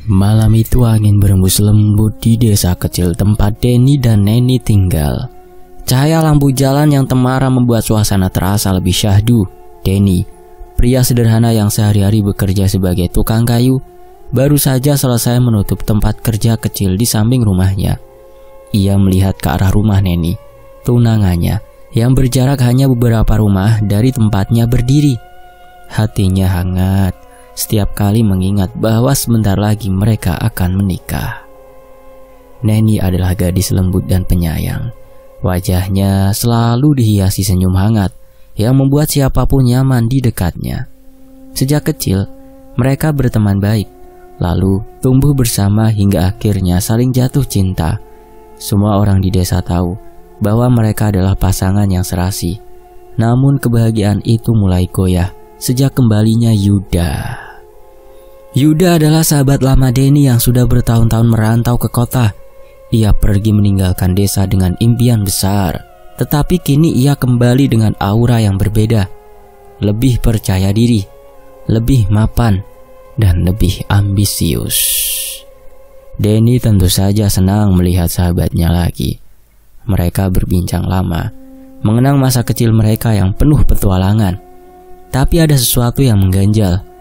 Malam itu angin berembus lembut di desa kecil tempat Denny dan Neni tinggal. Cahaya lampu jalan yang temaram membuat suasana terasa lebih syahdu. Denny, pria sederhana yang sehari-hari bekerja sebagai tukang kayu, baru saja selesai menutup tempat kerja kecil di samping rumahnya. Ia melihat ke arah rumah Neni, tunangannya, yang berjarak hanya beberapa rumah dari tempatnya berdiri. Hatinya hangat setiap kali mengingat bahwa sebentar lagi mereka akan menikah. Neni adalah gadis lembut dan penyayang. Wajahnya selalu dihiasi senyum hangat yang membuat siapapun nyaman di dekatnya. Sejak kecil, mereka berteman baik, lalu tumbuh bersama hingga akhirnya saling jatuh cinta. Semua orang di desa tahu bahwa mereka adalah pasangan yang serasi. Namun kebahagiaan itu mulai goyah sejak kembalinya Yuda. Yuda adalah sahabat lama Denny yang sudah bertahun-tahun merantau ke kota. Ia pergi meninggalkan desa dengan impian besar, tetapi kini ia kembali dengan aura yang berbeda. Lebih percaya diri, lebih mapan, dan lebih ambisius. Denny tentu saja senang melihat sahabatnya lagi. Mereka berbincang lama, mengenang masa kecil mereka yang penuh petualangan. Tapi ada sesuatu yang mengganjal.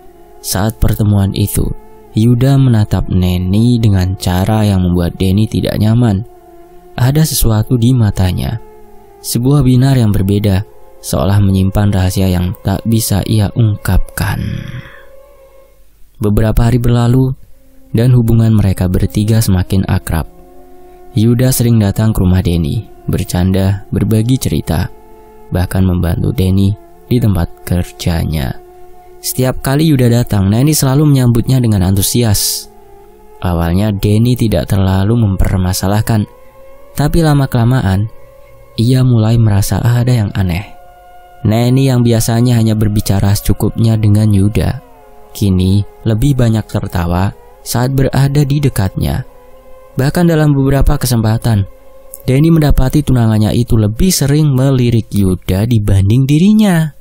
Saat pertemuan itu, Yuda menatap Neni dengan cara yang membuat Denny tidak nyaman. Ada sesuatu di matanya, sebuah binar yang berbeda, seolah menyimpan rahasia yang tak bisa ia ungkapkan. Beberapa hari berlalu, dan hubungan mereka bertiga semakin akrab. Yuda sering datang ke rumah Denny, bercanda, berbagi cerita, bahkan membantu Denny di tempat kerjanya. Setiap kali Yuda datang, Neni selalu menyambutnya dengan antusias. Awalnya Denny tidak terlalu mempermasalahkan, tapi lama-kelamaan ia mulai merasa ada yang aneh. Neni yang biasanya hanya berbicara secukupnya dengan Yuda, kini lebih banyak tertawa saat berada di dekatnya. Bahkan dalam beberapa kesempatan, Denny mendapati tunangannya itu lebih sering melirik Yuda dibanding dirinya.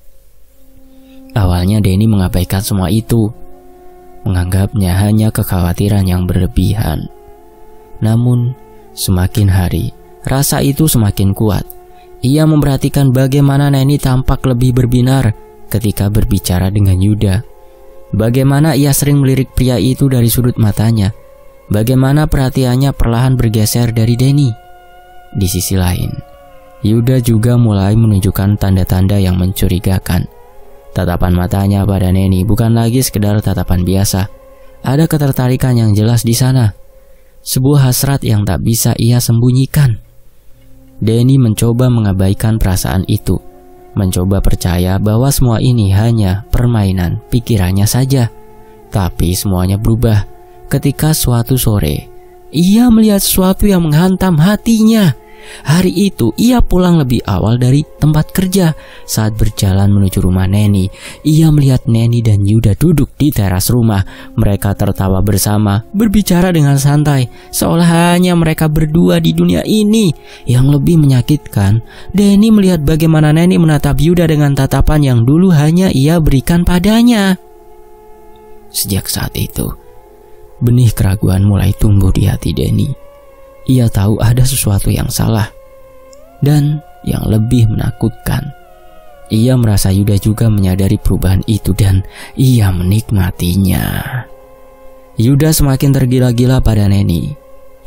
Awalnya Denny mengabaikan semua itu, menganggapnya hanya kekhawatiran yang berlebihan. Namun, semakin hari, rasa itu semakin kuat. Ia memperhatikan bagaimana Neni tampak lebih berbinar ketika berbicara dengan Yuda. Bagaimana ia sering melirik pria itu dari sudut matanya. Bagaimana perhatiannya perlahan bergeser dari Denny. Di sisi lain, Yuda juga mulai menunjukkan tanda-tanda yang mencurigakan. Tatapan matanya pada Neni bukan lagi sekedar tatapan biasa. Ada ketertarikan yang jelas di sana. Sebuah hasrat yang tak bisa ia sembunyikan. Denny mencoba mengabaikan perasaan itu. Mencoba percaya bahwa semua ini hanya permainan pikirannya saja. Tapi semuanya berubah ketika suatu sore ia melihat sesuatu yang menghantam hatinya. Hari itu ia pulang lebih awal dari tempat kerja. Saat berjalan menuju rumah Neni, ia melihat Neni dan Yuda duduk di teras rumah. Mereka tertawa bersama, berbicara dengan santai, seolah hanya mereka berdua di dunia ini. Yang lebih menyakitkan, Denny melihat bagaimana Neni menatap Yuda dengan tatapan yang dulu hanya ia berikan padanya. Sejak saat itu, benih keraguan mulai tumbuh di hati Denny. Ia tahu ada sesuatu yang salah dan yang lebih menakutkan. Ia merasa Yuda juga menyadari perubahan itu dan ia menikmatinya. Yuda semakin tergila-gila pada Neni.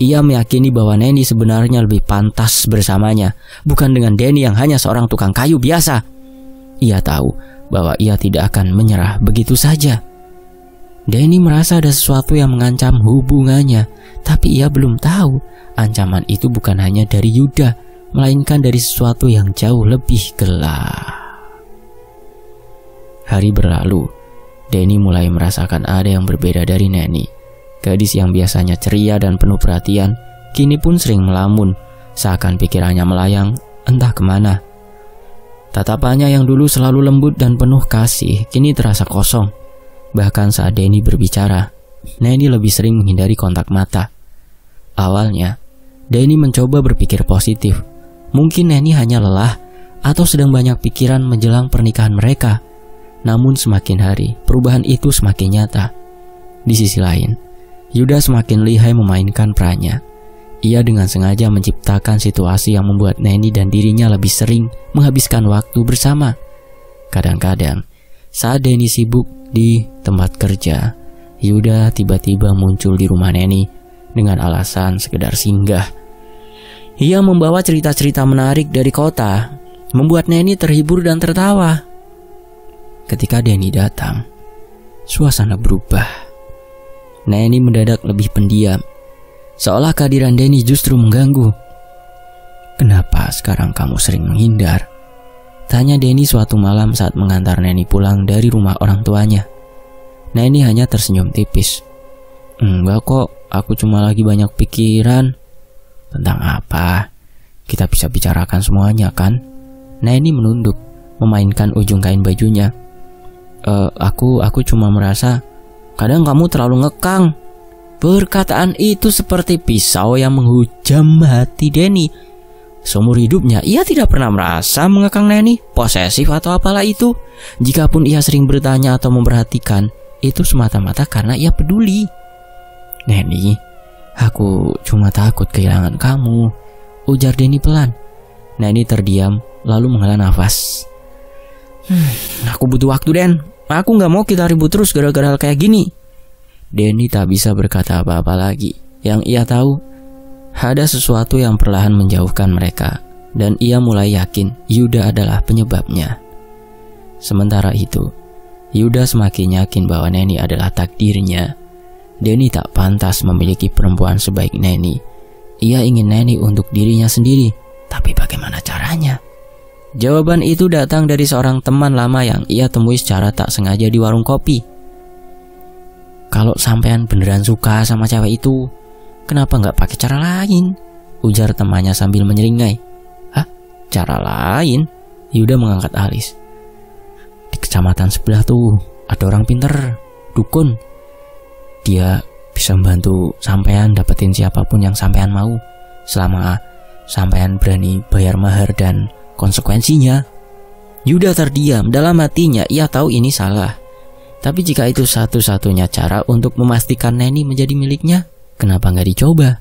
Ia meyakini bahwa Neni sebenarnya lebih pantas bersamanya, bukan dengan Denny yang hanya seorang tukang kayu biasa. Ia tahu bahwa ia tidak akan menyerah begitu saja. Denny merasa ada sesuatu yang mengancam hubungannya, tapi ia belum tahu ancaman itu bukan hanya dari Yuda, melainkan dari sesuatu yang jauh lebih gelap. Hari berlalu, Denny mulai merasakan ada yang berbeda dari Neni. Gadis yang biasanya ceria dan penuh perhatian, kini pun sering melamun, seakan pikirannya melayang entah kemana. Tatapannya yang dulu selalu lembut dan penuh kasih, kini terasa kosong. Bahkan saat Denny berbicara, Neni lebih sering menghindari kontak mata. Awalnya, Denny mencoba berpikir positif. Mungkin Neni hanya lelah atau sedang banyak pikiran menjelang pernikahan mereka. Namun semakin hari, perubahan itu semakin nyata. Di sisi lain, Yuda semakin lihai memainkan perannya. Ia dengan sengaja menciptakan situasi yang membuat Neni dan dirinya lebih sering menghabiskan waktu bersama. Kadang-kadang, saat Denny sibuk di tempat kerja, Yuda tiba-tiba muncul di rumah Neni dengan alasan sekedar singgah. Ia membawa cerita-cerita menarik dari kota, membuat Neni terhibur dan tertawa. Ketika Denny datang, suasana berubah. Neni mendadak lebih pendiam, seolah kehadiran Denny justru mengganggu. "Kenapa sekarang kamu sering menghindar?" tanya Denny suatu malam saat mengantar Neni pulang dari rumah orang tuanya. Neni hanya tersenyum tipis. "Enggak kok, aku cuma lagi banyak pikiran." "Tentang apa? Kita bisa bicarakan semuanya kan?" Neni menunduk, memainkan ujung kain bajunya. Aku cuma merasa kadang kamu terlalu ngekang." Perkataan itu seperti pisau yang menghujam hati Denny. Seumur hidupnya ia tidak pernah merasa mengekang Neni, posesif atau apalah itu. Jikapun ia sering bertanya atau memperhatikan, itu semata-mata karena ia peduli. "Neni, aku cuma takut kehilangan kamu," ujar Denny pelan. Neni terdiam lalu menghela nafas. Aku butuh waktu, Den. Aku gak mau kita ribut terus gara-gara hal kayak gini." Denny tak bisa berkata apa-apa lagi. Yang ia tahu, ada sesuatu yang perlahan menjauhkan mereka, dan ia mulai yakin Yuda adalah penyebabnya. Sementara itu, Yuda semakin yakin bahwa Neni adalah takdirnya. Denny tak pantas memiliki perempuan sebaik Neni. Ia ingin Neni untuk dirinya sendiri, tapi bagaimana caranya? Jawaban itu datang dari seorang teman lama yang ia temui secara tak sengaja di warung kopi. "Kalau sampean beneran suka sama cewek itu, kenapa nggak pakai cara lain?" ujar temannya sambil menyeringai. "Hah? Cara lain?" Yuda mengangkat alis. "Di kecamatan sebelah tuh ada orang pinter, dukun. Dia bisa membantu sampean dapetin siapapun yang sampean mau, selama sampean berani bayar mahar dan konsekuensinya." Yuda terdiam. Dalam hatinya ia tahu ini salah. Tapi jika itu satu-satunya cara untuk memastikan Neni menjadi miliknya, kenapa nggak dicoba?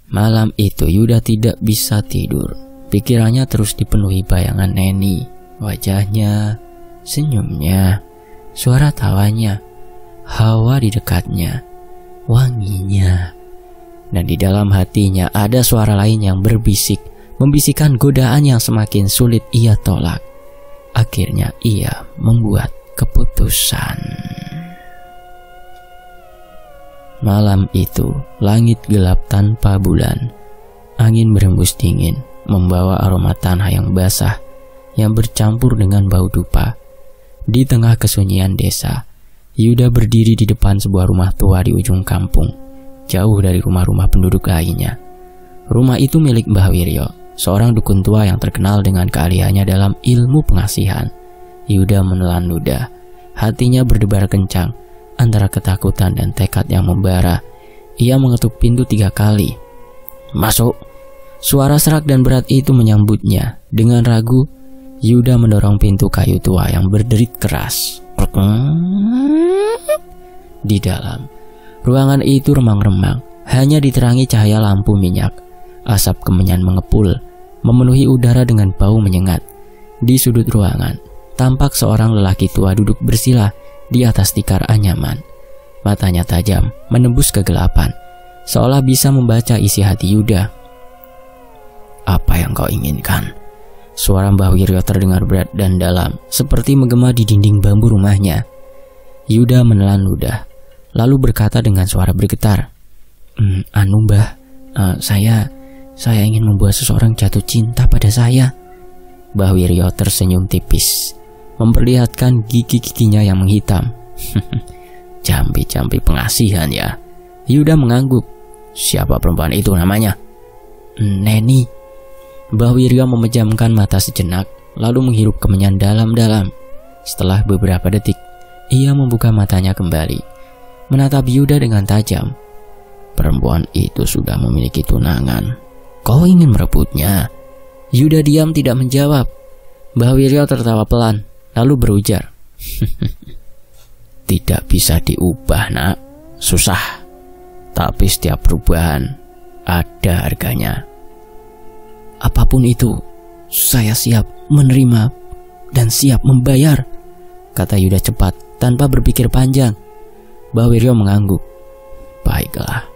Malam itu Yuda tidak bisa tidur. Pikirannya terus dipenuhi bayangan Neni. Wajahnya, senyumnya, suara tawanya, hawa di dekatnya, wanginya. Dan di dalam hatinya ada suara lain yang berbisik, membisikkan godaan yang semakin sulit ia tolak. Akhirnya ia membuat keputusan. Malam itu, langit gelap tanpa bulan. Angin berhembus dingin, membawa aroma tanah yang basah, yang bercampur dengan bau dupa. Di tengah kesunyian desa, Yuda berdiri di depan sebuah rumah tua di ujung kampung, jauh dari rumah-rumah penduduk lainnya. Rumah itu milik Mbah Wiryo, seorang dukun tua yang terkenal dengan keahliannya dalam ilmu pengasihan. Yuda menelan ludah. Hatinya berdebar kencang antara ketakutan dan tekad yang membara. Ia mengetuk pintu 3 kali. "Masuk!" Suara serak dan berat itu menyambutnya. Dengan ragu, Yuda mendorong pintu kayu tua yang berderit keras. Di dalam, ruangan itu remang-remang, hanya diterangi cahaya lampu minyak. Asap kemenyan mengepul, memenuhi udara dengan bau menyengat. Di sudut ruangan, tampak seorang lelaki tua duduk bersila di atas tikar anyaman. Matanya tajam, menembus kegelapan, seolah bisa membaca isi hati Yuda. "Apa yang kau inginkan?" Suara Mbah Wiryo terdengar berat dan dalam, seperti menggema di dinding bambu rumahnya. Yuda menelan ludah, lalu berkata dengan suara bergetar, Mbah, saya ingin membuat seseorang jatuh cinta pada saya." Mbah Wiryo tersenyum tipis, memperlihatkan gigi-giginya yang menghitam. "Jambi-jambi pengasihan ya." Yuda mengangguk. "Siapa perempuan itu namanya?" "Neni." Mbah Wiryo memejamkan mata sejenak, lalu menghirup kemenyan dalam-dalam. Setelah beberapa detik, ia membuka matanya kembali, menatap Yuda dengan tajam. "Perempuan itu sudah memiliki tunangan. Kau ingin merebutnya?" Yuda diam tidak menjawab. Mbah Wiryo tertawa pelan, lalu berujar, "Tidak bisa diubah, nak. Susah. Tapi setiap perubahan ada harganya. Apapun itu, saya siap menerima dan siap membayar, kata Yuda cepat tanpa berpikir panjang. Mbah Wiryo mengangguk. Baiklah,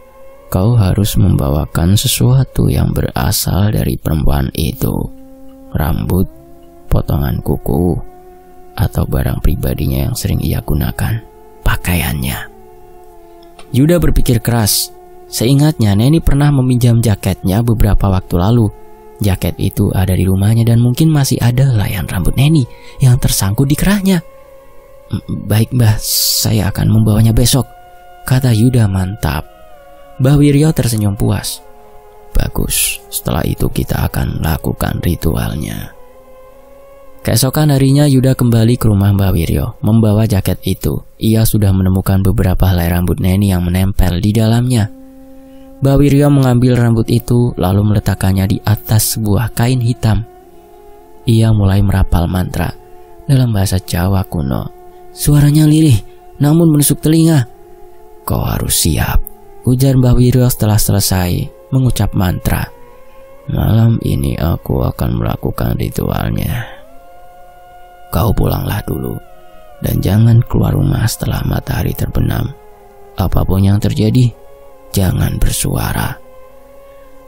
kau harus membawakan sesuatu yang berasal dari perempuan itu. Rambut, potongan kuku, atau barang pribadinya yang sering ia gunakan, pakaiannya. Yuda berpikir keras. Seingatnya Neni pernah meminjam jaketnya beberapa waktu lalu. Jaket itu ada di rumahnya dan mungkin masih ada helaian rambut Neni yang tersangkut di kerahnya. Baik Mbah, saya akan membawanya besok, kata Yuda mantap. Mbah Wiryo tersenyum puas. Bagus, setelah itu kita akan lakukan ritualnya. Keesokan harinya Yuda kembali ke rumah Mbah Wiryo membawa jaket itu. Ia sudah menemukan beberapa helai rambut Neni yang menempel di dalamnya. Mbah Wiryo mengambil rambut itu lalu meletakkannya di atas sebuah kain hitam. Ia mulai merapal mantra dalam bahasa Jawa kuno. Suaranya lirih namun menusuk telinga. Kau harus siap, ujar Mbah Wiryo setelah selesai mengucap mantra. Malam ini aku akan melakukan ritualnya. Kau pulanglah dulu dan jangan keluar rumah setelah matahari terbenam. Apapun yang terjadi, jangan bersuara.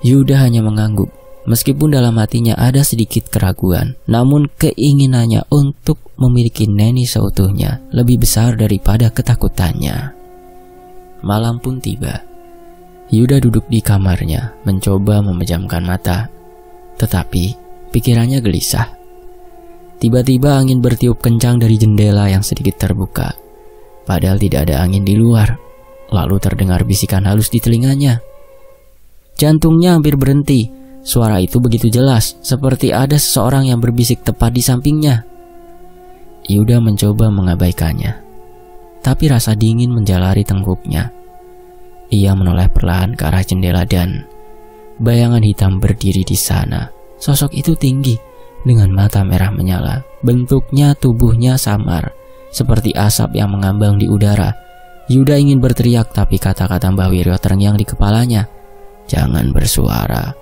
Yuda hanya mengangguk. Meskipun dalam hatinya ada sedikit keraguan, namun keinginannya untuk memiliki Neni seutuhnya lebih besar daripada ketakutannya. Malam pun tiba. Yuda duduk di kamarnya, mencoba memejamkan mata. Tetapi pikirannya gelisah. Tiba-tiba angin bertiup kencang dari jendela yang sedikit terbuka. Padahal tidak ada angin di luar. Lalu terdengar bisikan halus di telinganya. Jantungnya hampir berhenti. Suara itu begitu jelas, seperti ada seseorang yang berbisik tepat di sampingnya. Yuda mencoba mengabaikannya. Tapi rasa dingin menjalari tengkuknya. Ia menoleh perlahan ke arah jendela dan bayangan hitam berdiri di sana. Sosok itu tinggi, dengan mata merah menyala. Bentuknya tubuhnya samar, seperti asap yang mengambang di udara. Yuda ingin berteriak, tapi kata-kata Mbah Wiryo terngiang di kepalanya. Jangan bersuara.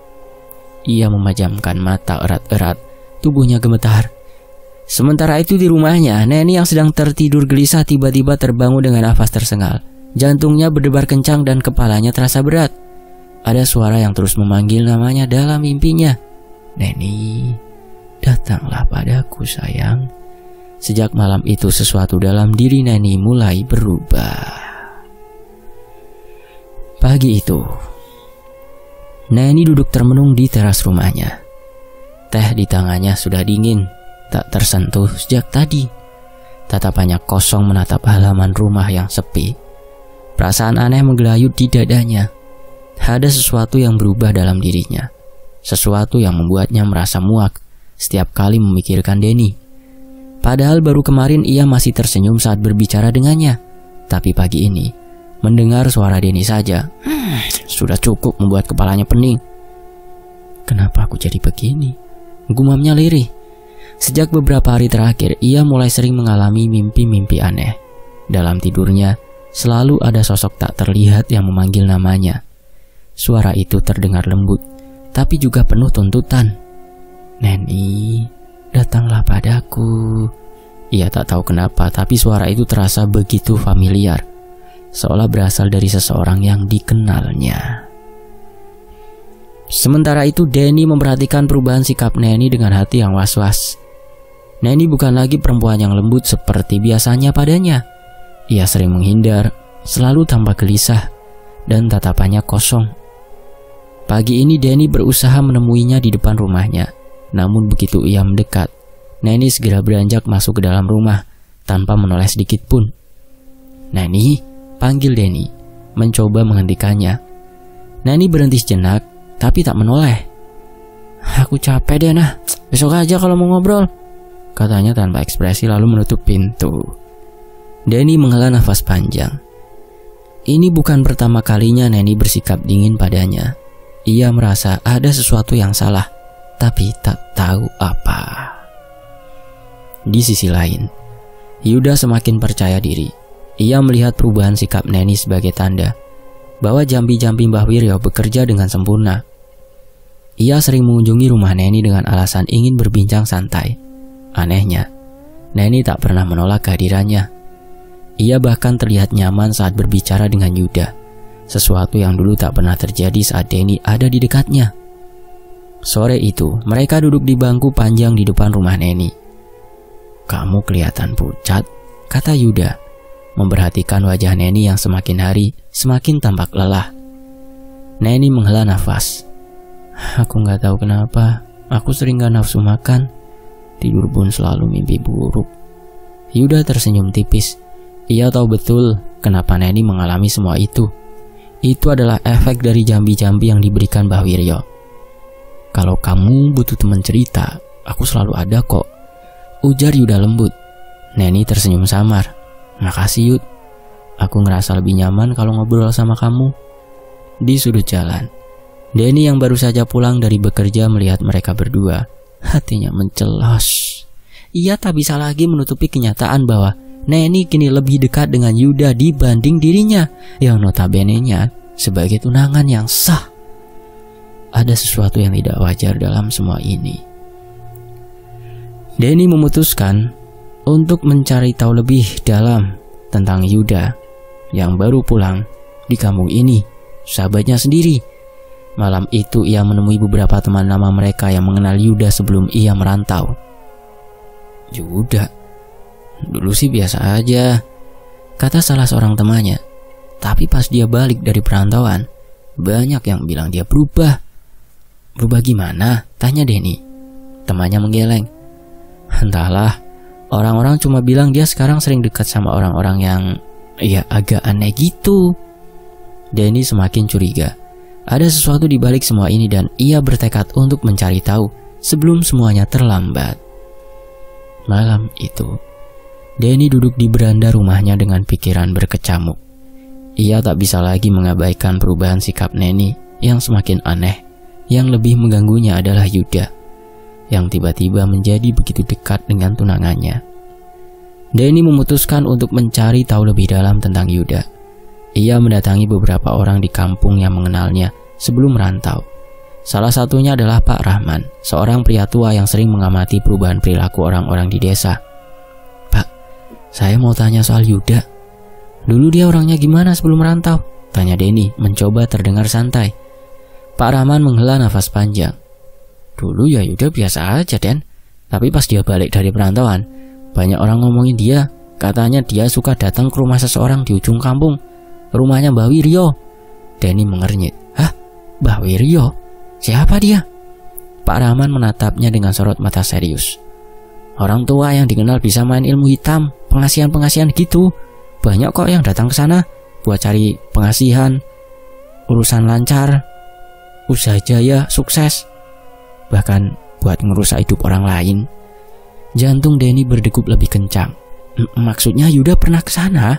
Ia memejamkan mata erat-erat, tubuhnya gemetar. Sementara itu di rumahnya, Neni yang sedang tertidur gelisah tiba-tiba terbangun dengan nafas tersengal. Jantungnya berdebar kencang dan kepalanya terasa berat. Ada suara yang terus memanggil namanya dalam mimpinya. Neni, datanglah padaku sayang. Sejak malam itu sesuatu dalam diri Neni mulai berubah. Pagi itu, Neni duduk termenung di teras rumahnya. Teh di tangannya sudah dingin, tak tersentuh sejak tadi. Tatapannya kosong menatap halaman rumah yang sepi. Perasaan aneh menggelayut di dadanya. Ada sesuatu yang berubah dalam dirinya. Sesuatu yang membuatnya merasa muak setiap kali memikirkan Denny. Padahal baru kemarin ia masih tersenyum saat berbicara dengannya. Tapi pagi ini, mendengar suara Denny saja, sudah cukup membuat kepalanya pening. Kenapa aku jadi begini? Gumamnya lirih. Sejak beberapa hari terakhir, ia mulai sering mengalami mimpi-mimpi aneh. Dalam tidurnya, selalu ada sosok tak terlihat yang memanggil namanya. Suara itu terdengar lembut, tapi juga penuh tuntutan. Neni, datanglah padaku. Ia tak tahu kenapa, tapi suara itu terasa begitu familiar, seolah berasal dari seseorang yang dikenalnya. Sementara itu Denny memperhatikan perubahan sikap Neni dengan hati yang was-was. Neni bukan lagi perempuan yang lembut seperti biasanya padanya. Ia sering menghindar, selalu tampak gelisah, dan tatapannya kosong. Pagi ini Denny berusaha menemuinya di depan rumahnya. Namun begitu ia mendekat, Neni segera beranjak masuk ke dalam rumah tanpa menoleh sedikit pun. Neni, panggil Denny, mencoba menghentikannya. Neni berhenti sejenak, tapi tak menoleh. Aku capek deh nah, besok aja kalau mau ngobrol, katanya tanpa ekspresi lalu menutup pintu. Denny menghela nafas panjang. Ini bukan pertama kalinya Neni bersikap dingin padanya. Ia merasa ada sesuatu yang salah, tapi tak tahu apa. Di sisi lain, Yuda semakin percaya diri. Ia melihat perubahan sikap Neni sebagai tanda bahwa jambi-jambi Mbah Wiryo bekerja dengan sempurna. Ia sering mengunjungi rumah Neni dengan alasan ingin berbincang santai. Anehnya, Neni tak pernah menolak kehadirannya. Ia bahkan terlihat nyaman saat berbicara dengan Yuda, sesuatu yang dulu tak pernah terjadi saat Denny ada di dekatnya. Sore itu, mereka duduk di bangku panjang di depan rumah Neni. "Kamu kelihatan pucat," kata Yuda, memperhatikan wajah Neni yang semakin hari semakin tampak lelah. Neni menghela nafas. "Aku gak tahu kenapa, aku sering gak nafsu makan. Tidur pun selalu mimpi buruk." Yuda tersenyum tipis. Ia tahu betul kenapa Neni mengalami semua itu. Itu adalah efek dari jambi-jambi yang diberikan Mbah Wiryo. "Kalau kamu butuh teman cerita, aku selalu ada kok," ujar Yuda lembut. Neni tersenyum samar. "Makasih Yud, aku ngerasa lebih nyaman kalau ngobrol sama kamu." Di sudut jalan, Denny yang baru saja pulang dari bekerja melihat mereka berdua. Hatinya mencelos. Ia tak bisa lagi menutupi kenyataan bahwa Neni kini lebih dekat dengan Yuda dibanding dirinya, yang notabene-nya sebagai tunangan yang sah. Ada sesuatu yang tidak wajar dalam semua ini. Denny memutuskan untuk mencari tahu lebih dalam tentang Yuda yang baru pulang di kampung ini, sahabatnya sendiri. Malam itu ia menemui beberapa teman lama mereka yang mengenal Yuda sebelum ia merantau. "Yuda, dulu sih biasa aja," kata salah seorang temannya. "Tapi pas dia balik dari perantauan, banyak yang bilang dia berubah." "Berubah gimana?" tanya Denny. Temannya menggeleng. "Entahlah, orang-orang cuma bilang dia sekarang sering dekat sama orang-orang yang ya agak aneh gitu." Denny semakin curiga. Ada sesuatu di balik semua ini dan ia bertekad untuk mencari tahu sebelum semuanya terlambat. Malam itu, Denny duduk di beranda rumahnya dengan pikiran berkecamuk. Ia tak bisa lagi mengabaikan perubahan sikap Neni yang semakin aneh. Yang lebih mengganggunya adalah Yuda, yang tiba-tiba menjadi begitu dekat dengan tunangannya. Denny memutuskan untuk mencari tahu lebih dalam tentang Yuda. Ia mendatangi beberapa orang di kampung yang mengenalnya sebelum merantau. Salah satunya adalah Pak Rahman, seorang pria tua yang sering mengamati perubahan perilaku orang-orang di desa. "Pak, saya mau tanya soal Yuda. Dulu dia orangnya gimana sebelum merantau?" tanya Denny, mencoba terdengar santai. Pak Rahman menghela nafas panjang. "Dulu ya Yuda biasa aja, Den. Tapi pas dia balik dari perantauan, banyak orang ngomongin dia. Katanya dia suka datang ke rumah seseorang di ujung kampung, rumahnya Mbah Wiryo." Denny mengernyit. "Hah? Mbah Wiryo? Siapa dia?" Pak Rahman menatapnya dengan sorot mata serius. "Orang tua yang dikenal bisa main ilmu hitam, pengasihan-pengasihan gitu. Banyak kok yang datang ke sana buat cari pengasihan, urusan lancar, usaha jaya, sukses, bahkan buat ngerusak hidup orang lain." Jantung Denny berdegup lebih kencang. "Maksudnya Yuda pernah ke sana?"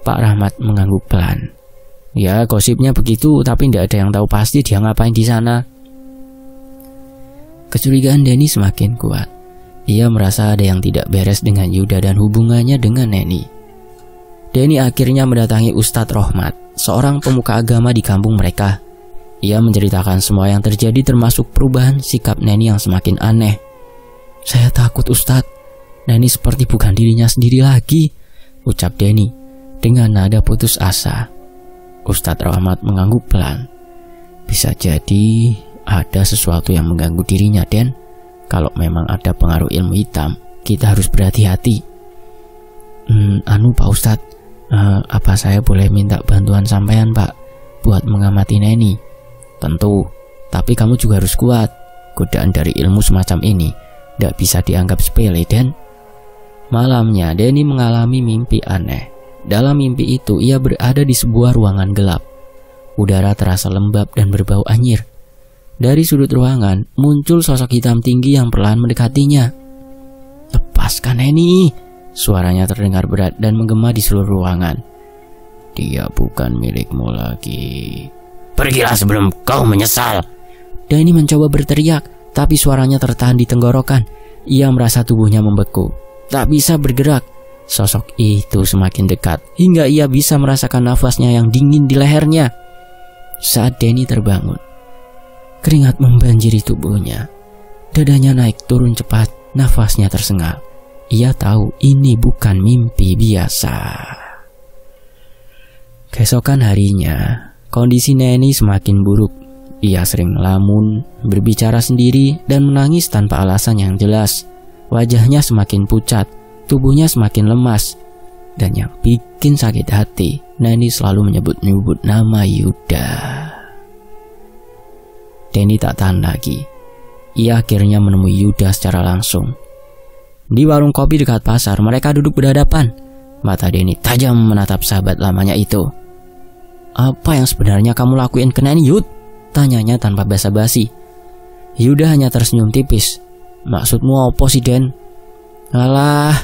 Pak Rahmat mengangguk pelan. "Ya, gosipnya begitu, tapi tidak ada yang tahu pasti dia ngapain di sana." Kecurigaan Denny semakin kuat. Ia merasa ada yang tidak beres dengan Yuda dan hubungannya dengan Neni. Denny akhirnya mendatangi Ustadz Rohmat, seorang pemuka agama di kampung mereka. Ia menceritakan semua yang terjadi termasuk perubahan sikap Neni yang semakin aneh. "Saya takut Ustadz, Neni seperti bukan dirinya sendiri lagi," ucap Denny dengan nada putus asa. Ustadz Rahmat mengangguk pelan. "Bisa jadi ada sesuatu yang mengganggu dirinya, Den. Kalau memang ada pengaruh ilmu hitam, kita harus berhati-hati." Pak Ustadz, apa saya boleh minta bantuan sampean Pak buat mengamati Neni?" "Tentu, tapi kamu juga harus kuat. Godaan dari ilmu semacam ini tidak bisa dianggap sepele, Den." Malamnya, Denny mengalami mimpi aneh. Dalam mimpi itu, ia berada di sebuah ruangan gelap. Udara terasa lembab dan berbau anyir. Dari sudut ruangan, muncul sosok hitam tinggi yang perlahan mendekatinya. "Lepaskan Neni!" Suaranya terdengar berat dan menggema di seluruh ruangan. "Dia bukan milikmu lagi. Pergilah sebelum kau menyesal." Denny mencoba berteriak, tapi suaranya tertahan di tenggorokan. Ia merasa tubuhnya membeku, tak bisa bergerak. Sosok itu semakin dekat hingga ia bisa merasakan nafasnya yang dingin di lehernya. saat Denny terbangun. Keringat membanjiri tubuhnya. Dadanya naik turun cepat, nafasnya tersengal. Ia tahu ini bukan mimpi biasa. Keesokan harinya, kondisi Neni semakin buruk. Ia sering melamun, berbicara sendiri, dan menangis tanpa alasan yang jelas. Wajahnya semakin pucat, tubuhnya semakin lemas. Dan yang bikin sakit hati, Neni selalu menyebut-nyebut nama Yuda. Denny tak tahan lagi. Ia akhirnya menemui Yuda secara langsung. Di warung kopi dekat pasar, mereka duduk berhadapan. Mata Denny tajam menatap sahabat lamanya itu. "Apa yang sebenarnya kamu lakuin ke Neni, Yud?" tanyanya tanpa basa-basi. Yuda hanya tersenyum tipis. "Maksudmu apa sih, Den?" "Alah,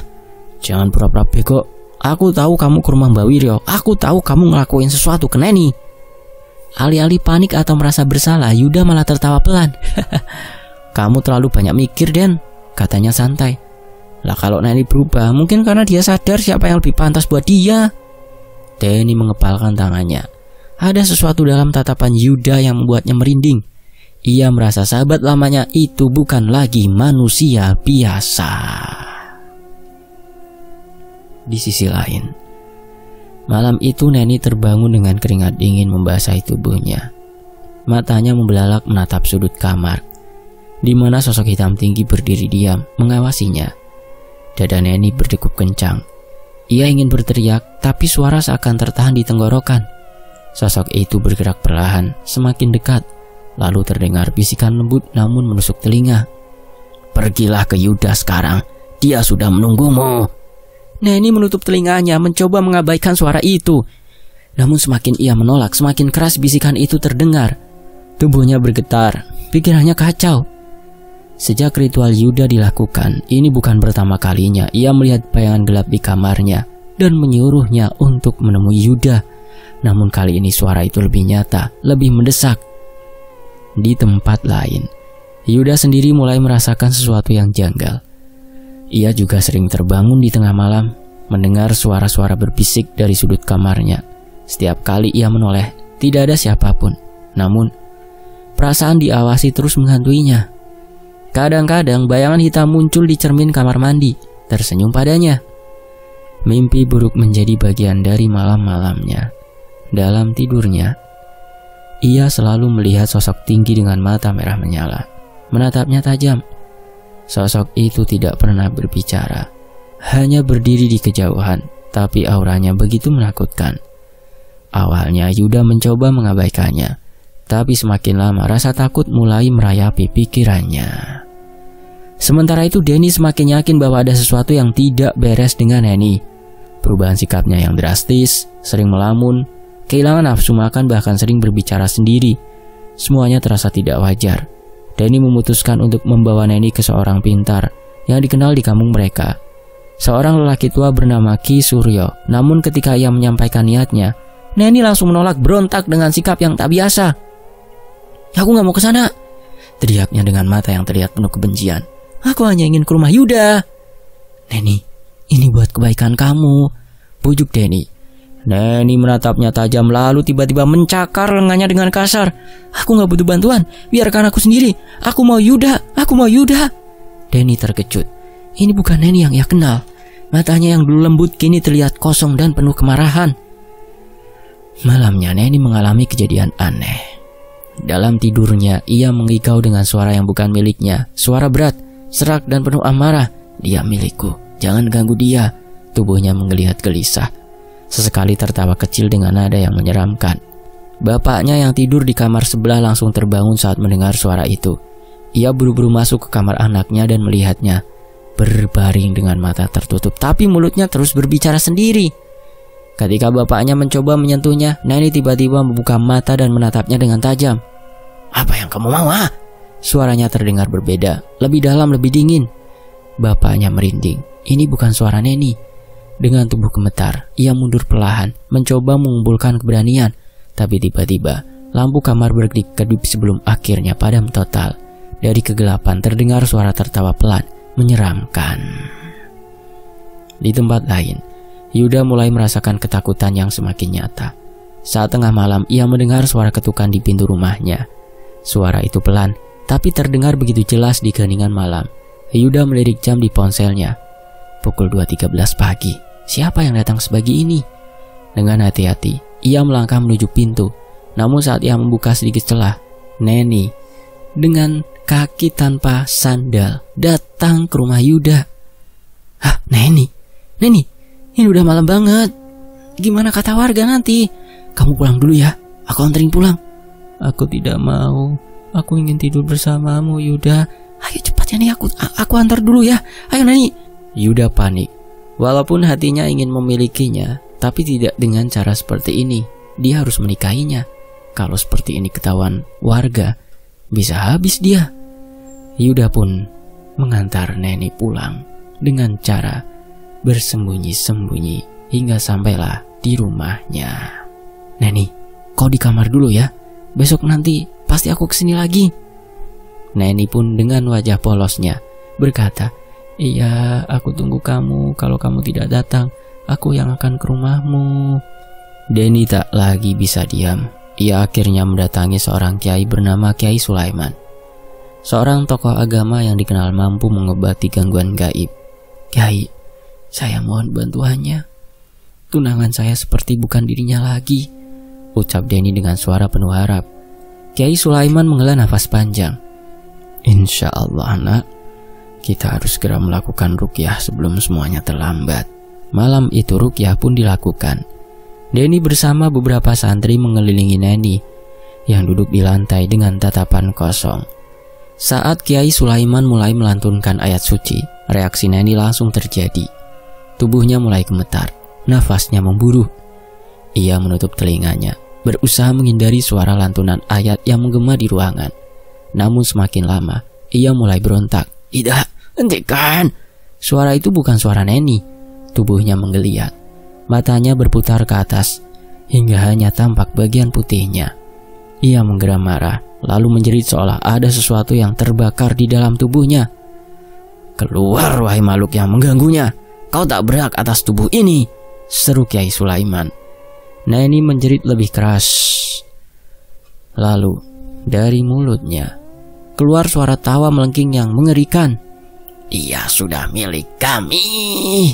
jangan pura-pura bego. Aku tahu kamu ke rumah Mbak Wiryo. Aku tahu kamu ngelakuin sesuatu ke Neni." Alih-alih panik atau merasa bersalah, Yuda malah tertawa pelan. "Kamu terlalu banyak mikir, Den," katanya santai. "Lah kalau Neni berubah, mungkin karena dia sadar siapa yang lebih pantas buat dia." Denny mengepalkan tangannya. Ada sesuatu dalam tatapan Yuda yang membuatnya merinding. Ia merasa sahabat lamanya itu bukan lagi manusia biasa. Di sisi lain, malam itu Neni terbangun dengan keringat dingin membasahi tubuhnya. Matanya membelalak menatap sudut kamar, di mana sosok hitam tinggi berdiri diam mengawasinya. Dada Neni berdegup kencang. Ia ingin berteriak, tapi suara seakan tertahan di tenggorokan. Sosok itu bergerak perlahan, semakin dekat, lalu terdengar bisikan lembut namun menusuk telinga. "Pergilah ke Yuda sekarang, dia sudah menunggumu." Neni menutup telinganya, mencoba mengabaikan suara itu. Namun semakin ia menolak, semakin keras bisikan itu terdengar. Tubuhnya bergetar, pikirannya kacau. Sejak ritual Yuda dilakukan, ini bukan pertama kalinya ia melihat bayangan gelap di kamarnya dan menyuruhnya untuk menemui Yuda. Namun kali ini suara itu lebih nyata, lebih mendesak. Di tempat lain, Yuda sendiri mulai merasakan sesuatu yang janggal. Ia juga sering terbangun di tengah malam, mendengar suara-suara berbisik dari sudut kamarnya. Setiap kali ia menoleh, tidak ada siapapun. Namun, perasaan diawasi terus menghantuinya. Kadang-kadang bayangan hitam muncul di cermin kamar mandi, tersenyum padanya. Mimpi buruk menjadi bagian dari malam-malamnya. Dalam tidurnya, ia selalu melihat sosok tinggi dengan mata merah menyala, menatapnya tajam. Sosok itu tidak pernah berbicara, hanya berdiri di kejauhan, tapi auranya begitu menakutkan. Awalnya Yuda mencoba mengabaikannya, tapi semakin lama rasa takut mulai merayapi pikirannya. Sementara itu Denny semakin yakin bahwa ada sesuatu yang tidak beres dengan Neni. Perubahan sikapnya yang drastis, sering melamun, kehilangan nafsu makan, bahkan sering berbicara sendiri. Semuanya terasa tidak wajar. Denny memutuskan untuk membawa Neni ke seorang pintar yang dikenal di kampung mereka. Seorang lelaki tua bernama Ki Suryo. Namun ketika ia menyampaikan niatnya, Neni langsung menolak, berontak dengan sikap yang tak biasa. "Aku gak mau ke sana," teriaknya dengan mata yang terlihat penuh kebencian. "Aku hanya ingin ke rumah Yuda." "Neni, ini buat kebaikan kamu," bujuk Denny. Neni menatapnya tajam, lalu tiba-tiba mencakar lengannya dengan kasar. "Aku gak butuh bantuan, biarkan aku sendiri. Aku mau Yuda, aku mau Yuda." Denny terkejut. Ini bukan Neni yang ia kenal. Matanya yang dulu lembut kini terlihat kosong dan penuh kemarahan. Malamnya Neni mengalami kejadian aneh. Dalam tidurnya ia mengigau dengan suara yang bukan miliknya. Suara berat, serak dan penuh amarah. "Dia milikku, jangan ganggu dia." Tubuhnya menggeliat gelisah. Sesekali tertawa kecil dengan nada yang menyeramkan. Bapaknya yang tidur di kamar sebelah langsung terbangun saat mendengar suara itu. Ia buru-buru masuk ke kamar anaknya dan melihatnya berbaring dengan mata tertutup, tapi mulutnya terus berbicara sendiri. Ketika bapaknya mencoba menyentuhnya, Neni tiba-tiba membuka mata dan menatapnya dengan tajam. "Apa yang kamu mau, ah?" Suaranya terdengar berbeda, lebih dalam, lebih dingin. Bapaknya merinding. Ini bukan suara Neni. Dengan tubuh gemetar, ia mundur perlahan, mencoba mengumpulkan keberanian. Tapi tiba-tiba, lampu kamar berkedip-kedip sebelum akhirnya padam total. Dari kegelapan terdengar suara tertawa pelan, menyeramkan. Di tempat lain, Yuda mulai merasakan ketakutan yang semakin nyata. Saat tengah malam, ia mendengar suara ketukan di pintu rumahnya. Suara itu pelan, tapi terdengar begitu jelas di keheningan malam. Yuda melirik jam di ponselnya. Pukul 2.13 pagi. Siapa yang datang sepagi ini? Dengan hati-hati, ia melangkah menuju pintu. Namun saat ia membuka sedikit celah, Neni dengan kaki tanpa sandal datang ke rumah Yuda. Hah, Neni, ini udah malam banget. Gimana kata warga nanti? Kamu pulang dulu ya, aku anterin pulang. Aku tidak mau, aku ingin tidur bersamamu Yuda. Ayo cepat ya nih, aku antar dulu ya. Ayo Neni. Yuda panik. Walaupun hatinya ingin memilikinya, tapi tidak dengan cara seperti ini. Dia harus menikahinya. Kalau seperti ini ketahuan warga, bisa habis dia. Yuda pun mengantar Neni pulang dengan cara bersembunyi-sembunyi hingga sampailah di rumahnya. Neni, kau di kamar dulu ya. Besok nanti pasti aku kesini lagi. Neni pun dengan wajah polosnya berkata, iya, aku tunggu kamu. Kalau kamu tidak datang, aku yang akan ke rumahmu. Denny tak lagi bisa diam. Ia akhirnya mendatangi seorang kiai bernama Kiai Sulaiman, seorang tokoh agama yang dikenal mampu mengobati gangguan gaib. Kiai, saya mohon bantuannya. Tunangan saya seperti bukan dirinya lagi, ucap Denny dengan suara penuh harap. Kiai Sulaiman menghela nafas panjang. Insya Allah nak, kita harus segera melakukan ruqyah sebelum semuanya terlambat. Malam itu ruqyah pun dilakukan. Denny bersama beberapa santri mengelilingi Neni yang duduk di lantai dengan tatapan kosong. Saat Kiai Sulaiman mulai melantunkan ayat suci, reaksi Neni langsung terjadi. Tubuhnya mulai gemetar, nafasnya memburuh. Ia menutup telinganya, berusaha menghindari suara lantunan ayat yang menggema di ruangan. Namun semakin lama, ia mulai berontak. Tidak, hentikan. Suara itu bukan suara Neni. Tubuhnya menggeliat. Matanya berputar ke atas, hingga hanya tampak bagian putihnya. Ia menggeram marah, lalu menjerit seolah ada sesuatu yang terbakar di dalam tubuhnya. Keluar wahai makhluk yang mengganggunya. Kau tak berhak atas tubuh ini, seru Kiai Sulaiman. Neni menjerit lebih keras. Lalu, dari mulutnya keluar suara tawa melengking yang mengerikan. Dia sudah milik kami.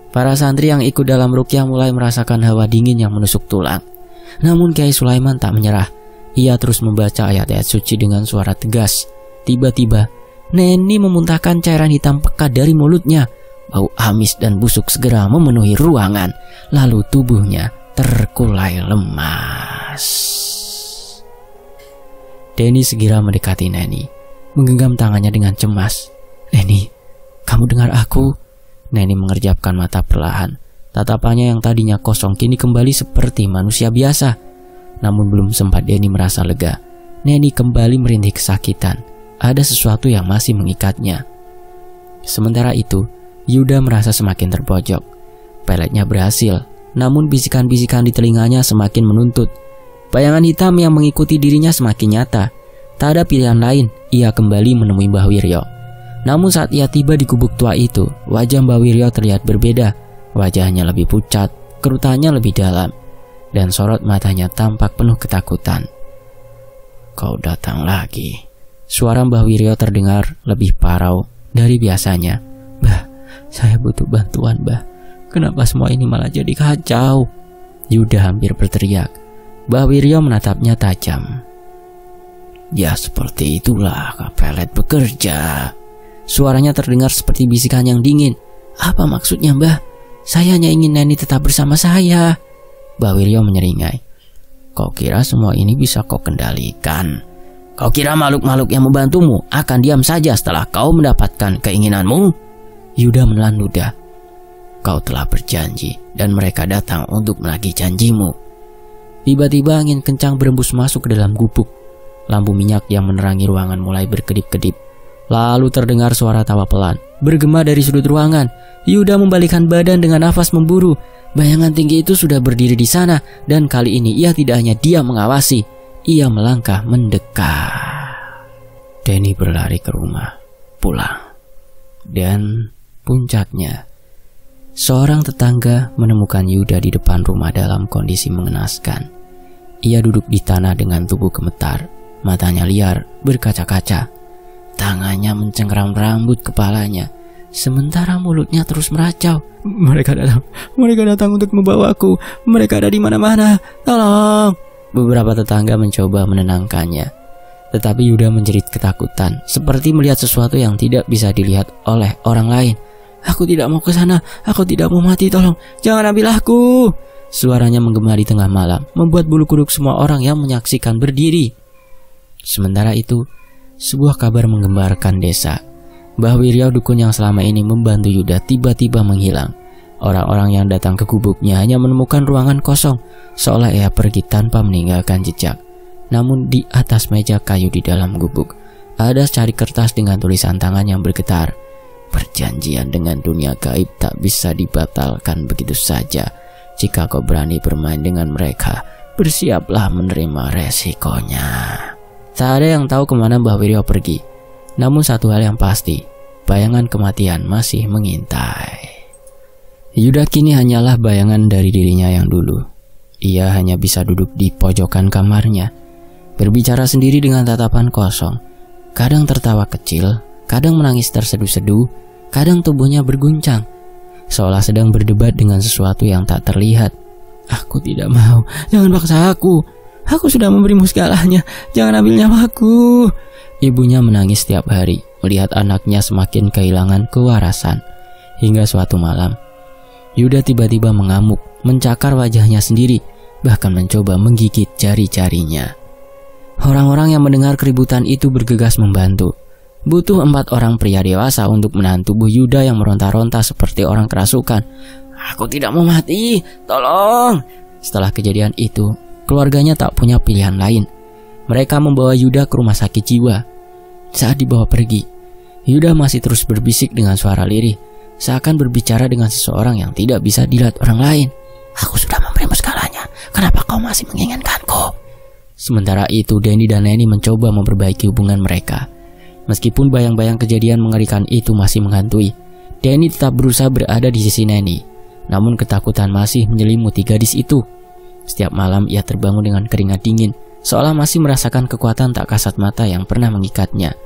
Para santri yang ikut dalam ruqyah mulai merasakan hawa dingin yang menusuk tulang. Namun Kiai Sulaiman tak menyerah. Ia terus membaca ayat-ayat suci dengan suara tegas. Tiba-tiba, Neni memuntahkan cairan hitam pekat dari mulutnya. Bau amis dan busuk segera memenuhi ruangan. Lalu tubuhnya terkulai lemas. Denny segera mendekati Neni, menggenggam tangannya dengan cemas. Neni, kamu dengar aku? Neni mengerjapkan mata perlahan. Tatapannya yang tadinya kosong kini kembali seperti manusia biasa. Namun belum sempat Denny merasa lega, Neni kembali merintih kesakitan. Ada sesuatu yang masih mengikatnya. Sementara itu, Yuda merasa semakin terpojok. Peletnya berhasil, namun bisikan-bisikan di telinganya semakin menuntut. Bayangan hitam yang mengikuti dirinya semakin nyata. Tak ada pilihan lain, ia kembali menemui Mbah Wiryo. Namun saat ia tiba di gubuk tua itu, wajah Mbah Wiryo terlihat berbeda. Wajahnya lebih pucat, kerutannya lebih dalam, dan sorot matanya tampak penuh ketakutan. Kau datang lagi. Suara Mbah Wiryo terdengar lebih parau dari biasanya. Mbah, saya butuh bantuan, Mbah. Kenapa semua ini malah jadi kacau? Yuda hampir berteriak. Mbah Wiryo menatapnya tajam. Ya seperti itulah pelet bekerja. Suaranya terdengar seperti bisikan yang dingin. Apa maksudnya, Mbah? Saya hanya ingin Neni tetap bersama saya. Mbah Wiryo menyeringai. Kau kira semua ini bisa kau kendalikan? Kau kira makhluk-makhluk yang membantumu akan diam saja setelah kau mendapatkan keinginanmu? Yuda menelan ludah. Kau telah berjanji dan mereka datang untuk menagih janjimu. Tiba-tiba angin kencang berembus masuk ke dalam gubuk. Lampu minyak yang menerangi ruangan mulai berkedip-kedip. Lalu terdengar suara tawa pelan bergema dari sudut ruangan. Yuda membalikkan badan dengan nafas memburu. Bayangan tinggi itu sudah berdiri di sana, dan kali ini ia tidak hanya diam mengawasi, ia melangkah mendekat. Denny berlari ke rumah, pulang. Dan puncaknya, seorang tetangga menemukan Yuda di depan rumah dalam kondisi mengenaskan. Ia duduk di tanah dengan tubuh gemetar, matanya liar berkaca-kaca. Tangannya mencengkram rambut kepalanya, sementara mulutnya terus meracau. Mereka datang untuk membawaku. Mereka ada di mana-mana. Tolong. Beberapa tetangga mencoba menenangkannya, tetapi Yuda menjerit ketakutan, seperti melihat sesuatu yang tidak bisa dilihat oleh orang lain. Aku tidak mau ke sana. Aku tidak mau mati. Tolong, jangan ambil aku. Suaranya menggema di tengah malam, membuat bulu kuduk semua orang yang menyaksikan berdiri. Sementara itu, sebuah kabar menggembarkan desa. Mbah Wiryo, dukun yang selama ini membantu Yuda, tiba-tiba menghilang. Orang-orang yang datang ke gubuknya hanya menemukan ruangan kosong, seolah ia pergi tanpa meninggalkan jejak. Namun di atas meja kayu di dalam gubuk, ada secari kertas dengan tulisan tangan yang bergetar. Perjanjian dengan dunia gaib tak bisa dibatalkan begitu saja. Jika kau berani bermain dengan mereka, bersiaplah menerima resikonya. Tak ada yang tahu kemana Mbah Wiryo pergi. Namun satu hal yang pasti, bayangan kematian masih mengintai. Yuda kini hanyalah bayangan dari dirinya yang dulu. Ia hanya bisa duduk di pojokan kamarnya, berbicara sendiri dengan tatapan kosong. Kadang tertawa kecil, kadang menangis terseduh-seduh, kadang tubuhnya berguncang, seolah sedang berdebat dengan sesuatu yang tak terlihat. Aku tidak mau, jangan paksa aku. Aku sudah memberimu segalanya, jangan ambil nyawaku. Ibunya menangis setiap hari, melihat anaknya semakin kehilangan kewarasan. Hingga suatu malam, Yuda tiba-tiba mengamuk, mencakar wajahnya sendiri, bahkan mencoba menggigit jari-jarinya. Orang-orang yang mendengar keributan itu bergegas membantu. Butuh 4 orang pria dewasa untuk menahan tubuh Yuda yang meronta-ronta seperti orang kerasukan. Aku tidak mau mati, tolong. Setelah kejadian itu, keluarganya tak punya pilihan lain. Mereka membawa Yuda ke rumah sakit jiwa. Saat dibawa pergi, Yuda masih terus berbisik dengan suara lirih, seakan berbicara dengan seseorang yang tidak bisa dilihat orang lain. Aku sudah memberimu segalanya, kenapa kau masih menginginkanku? Sementara itu, Denny dan Neni mencoba memperbaiki hubungan mereka. Meskipun bayang-bayang kejadian mengerikan itu masih menghantui, Denny tetap berusaha berada di sisi Neni. Namun ketakutan masih menyelimuti gadis itu. Setiap malam ia terbangun dengan keringat dingin, seolah masih merasakan kekuatan tak kasat mata yang pernah mengikatnya.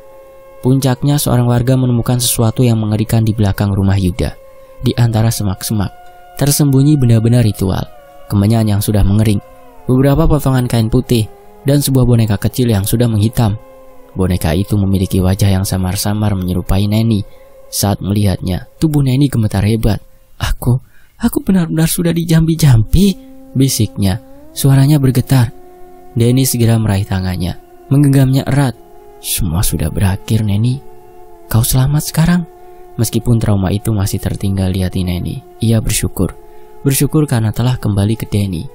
Puncaknya, seorang warga menemukan sesuatu yang mengerikan di belakang rumah Yuda. Di antara semak-semak, tersembunyi benda-benda ritual, kemenyan yang sudah mengering, beberapa potongan kain putih, dan sebuah boneka kecil yang sudah menghitam. Boneka itu memiliki wajah yang samar-samar menyerupai Neni. Saat melihatnya, tubuh Neni gemetar hebat. Aku benar-benar sudah dijampi-jampi, bisiknya. Suaranya bergetar. Denny segera meraih tangannya, menggenggamnya erat. Semua sudah berakhir, Neni. Kau selamat sekarang. Meskipun trauma itu masih tertinggal di hati Neni, ia bersyukur. Bersyukur karena telah kembali ke Denny.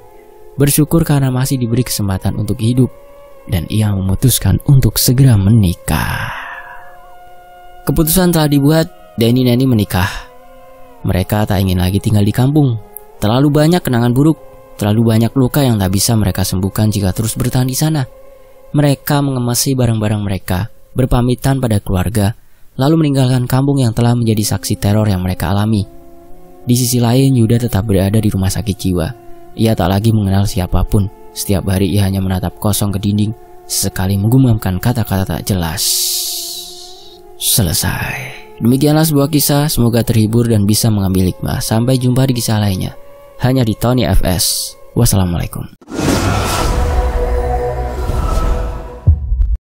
Bersyukur karena masih diberi kesempatan untuk hidup. Dan ia memutuskan untuk segera menikah. Keputusan telah dibuat, Denny dan Neni menikah. Mereka tak ingin lagi tinggal di kampung. Terlalu banyak kenangan buruk, terlalu banyak luka yang tak bisa mereka sembuhkan jika terus bertahan di sana. Mereka mengemasi barang-barang mereka, berpamitan pada keluarga, lalu meninggalkan kampung yang telah menjadi saksi teror yang mereka alami. Di sisi lain, Yuda tetap berada di rumah sakit jiwa. Ia tak lagi mengenal siapapun. Setiap hari ia hanya menatap kosong ke dinding, sesekali menggumamkan kata-kata tak jelas. Selesai. Demikianlah sebuah kisah, semoga terhibur dan bisa mengambil hikmah. Sampai jumpa di kisah lainnya, hanya di Tony FS. Wassalamualaikum.